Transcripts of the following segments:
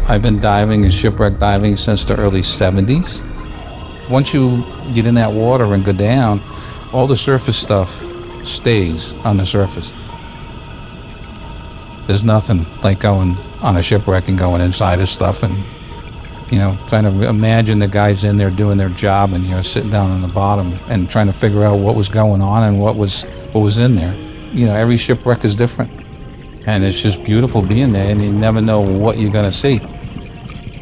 I've been diving and shipwreck diving since the early 70s. Once you get in that water and go down, all the surface stuff stays on the surface. There's nothing like going on a shipwreck and going inside of stuff and, trying to imagine the guys in there doing their job and you're sitting down on the bottom and trying to figure out what was going on and what was in there. Every shipwreck is different. And it's just beautiful being there, and you never know what you're going to see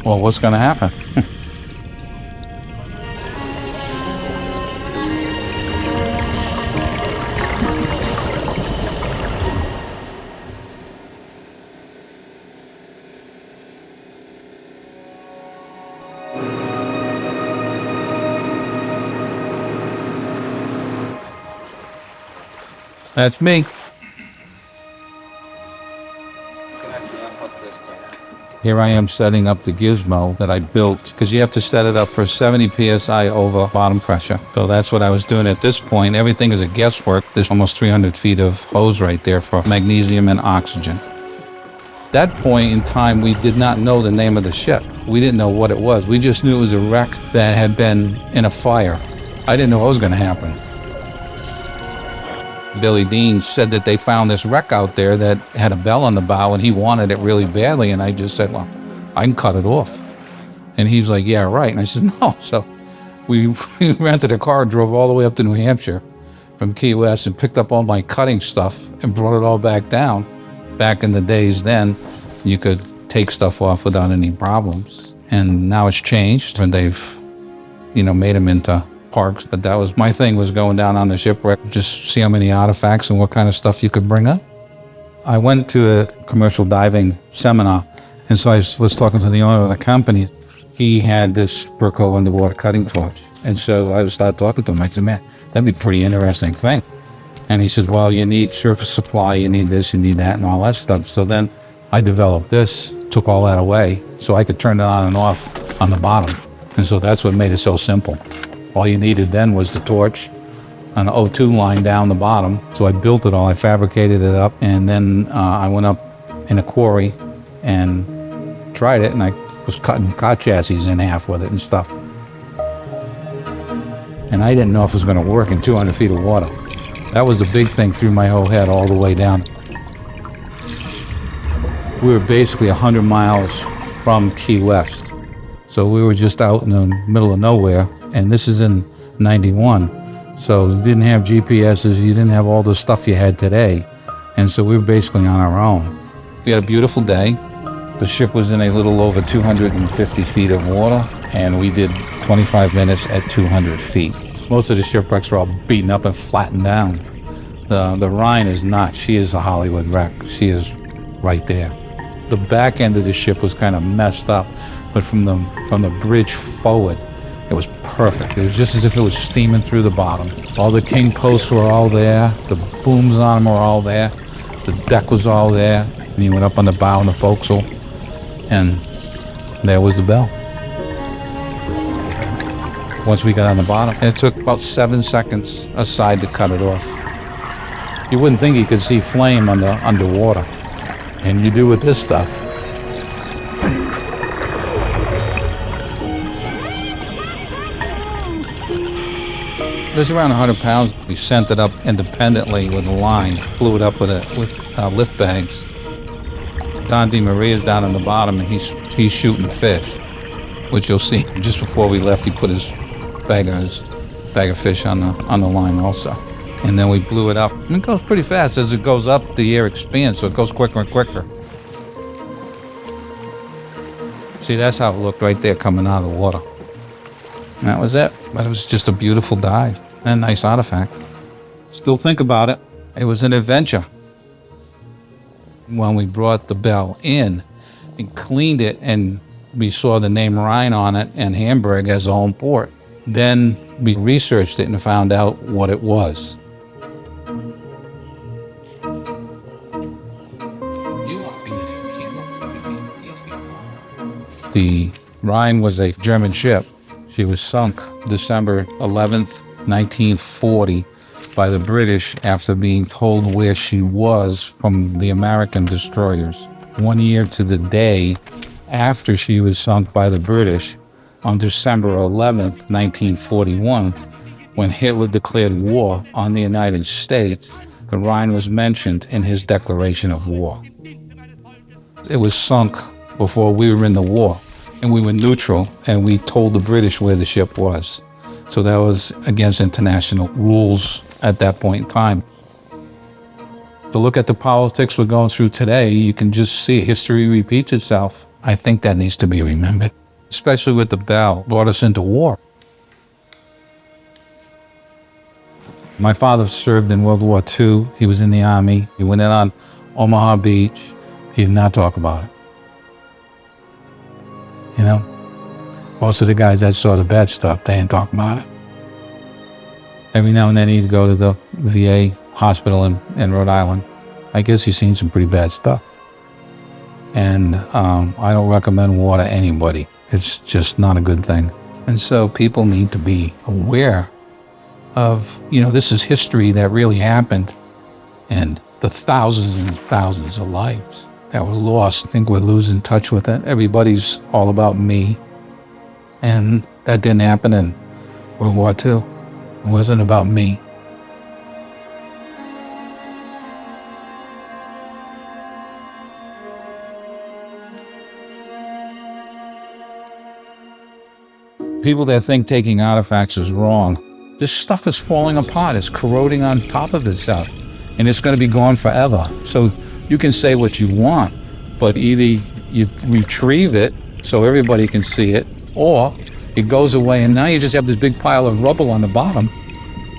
or what's going to happen. That's me. Here I am setting up the gizmo that I built, because you have to set it up for 70 psi over bottom pressure. So that's what I was doing at this point. Everything is a guesswork. There's almost 300 feet of hose right there for magnesium and oxygen. That point in time, we did not know the name of the ship. We didn't know what it was. We just knew it was a wreck that had been in a fire. I didn't know what was going to happen. Billy Dean said that they found this wreck out there that had a bell on the bow and he wanted it really badly, and I just said, well, I can cut it off. And he's like, yeah, right. And I said, no. So we rented a car, drove all the way up to New Hampshire from Key West and picked up all my cutting stuff and brought it all back down. Back in the days then, you could take stuff off without any problems. And now it's changed, and they've, made them into parks. But that was my thing, was going down on the shipwreck, just see how many artifacts and what kind of stuff you could bring up. I went to a commercial diving seminar, and so I was talking to the owner of the company. He had this Berco underwater cutting torch. And so I started talking to him. I said, man, that'd be a pretty interesting thing. And he said, well, you need surface supply, you need this, you need that, and all that stuff. So then I developed this, took all that away, so I could turn it on and off on the bottom. And so that's what made it so simple. All you needed then was the torch, an O2 line down the bottom. So I built it all, I fabricated it up, and then I went up in a quarry and tried it, and I was cutting car chassis in half with it and stuff. And I didn't know if it was going to work in 200 feet of water. That was the big thing through my whole head all the way down. We were basically 100 miles from Key West. So we were just out in the middle of nowhere, and this is in 91. So you didn't have GPSs, you didn't have all the stuff you had today. And so we were basically on our own. We had a beautiful day. The ship was in a little over 250 feet of water, and we did 25 minutes at 200 feet. Most of the shipwrecks are all beaten up and flattened down. The Rhine is not. She is a Hollywood wreck. She is right there. The back end of the ship was kind of messed up, but from the bridge forward, it was perfect. It was just as if it was steaming through the bottom. All the king posts were all there. The booms on them were all there. The deck was all there. And he went up on the bow and the forecastle, and there was the bell. Once we got on the bottom, it took about 7 seconds aside to cut it off. You wouldn't think you could see flame underwater, and you do with this stuff. It was around 100 pounds. We sent it up independently with a line, blew it up with lift bags. Don DeMaria's down on the bottom, and he's shooting fish, which you'll see. Just before we left, he put his bag of fish on the line also. And then we blew it up. And it goes pretty fast. As it goes up, the air expands, so it goes quicker and quicker. See, that's how it looked right there coming out of the water. And that was it. But it was just a beautiful dive and a nice artifact. Still think about it. It was an adventure. When we brought the bell in and cleaned it, and we saw the name Rhine on it and Hamburg as the home port, then we researched it and found out what it was. The Rhine was a German ship. She was sunk December 11th, 1940 by the British after being told where she was from the American destroyers. 1 year to the day after she was sunk by the British, on December 11th, 1941, when Hitler declared war on the United States, the Rhine was mentioned in his declaration of war. It was sunk before we were in the war, and we were neutral, and we told the British where the ship was. So that was against international rules at that point in time. To look at the politics we're going through today, you can just see history repeats itself. I think that needs to be remembered, especially with the bell brought us into war. My father served in World War II. He was in the Army. He went in on Omaha Beach. He did not talk about it. You know, most of the guys that saw the bad stuff, they didn't talk about it. Every now and then he'd go to the VA hospital in Rhode Island. I guess he's seen some pretty bad stuff. And I don't recommend war to anybody. It's just not a good thing. And so people need to be aware of, this is history that really happened, and the thousands and thousands of lives that were lost. I think we're losing touch with it. Everybody's all about me. And that didn't happen in World War II. It wasn't about me. People that think taking artifacts is wrong, this stuff is falling apart. It's corroding on top of itself, and it's going to be gone forever. So you can say what you want, but either you retrieve it so everybody can see it, or it goes away, and now you just have this big pile of rubble on the bottom.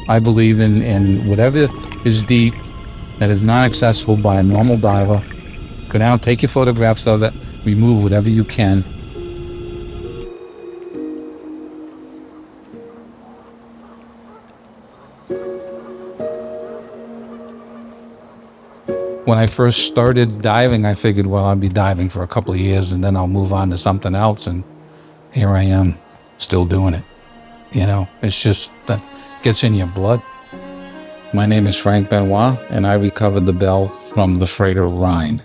I believe in whatever is deep, that is not accessible by a normal diver. Go down, take your photographs of it, remove whatever you can. When I first started diving, I figured, well, I'll be diving for a couple of years and then I'll move on to something else. And here I am, still doing it. It's just that gets in your blood. My name is Frank Benoit, and I recovered the bell from the freighter Rhine.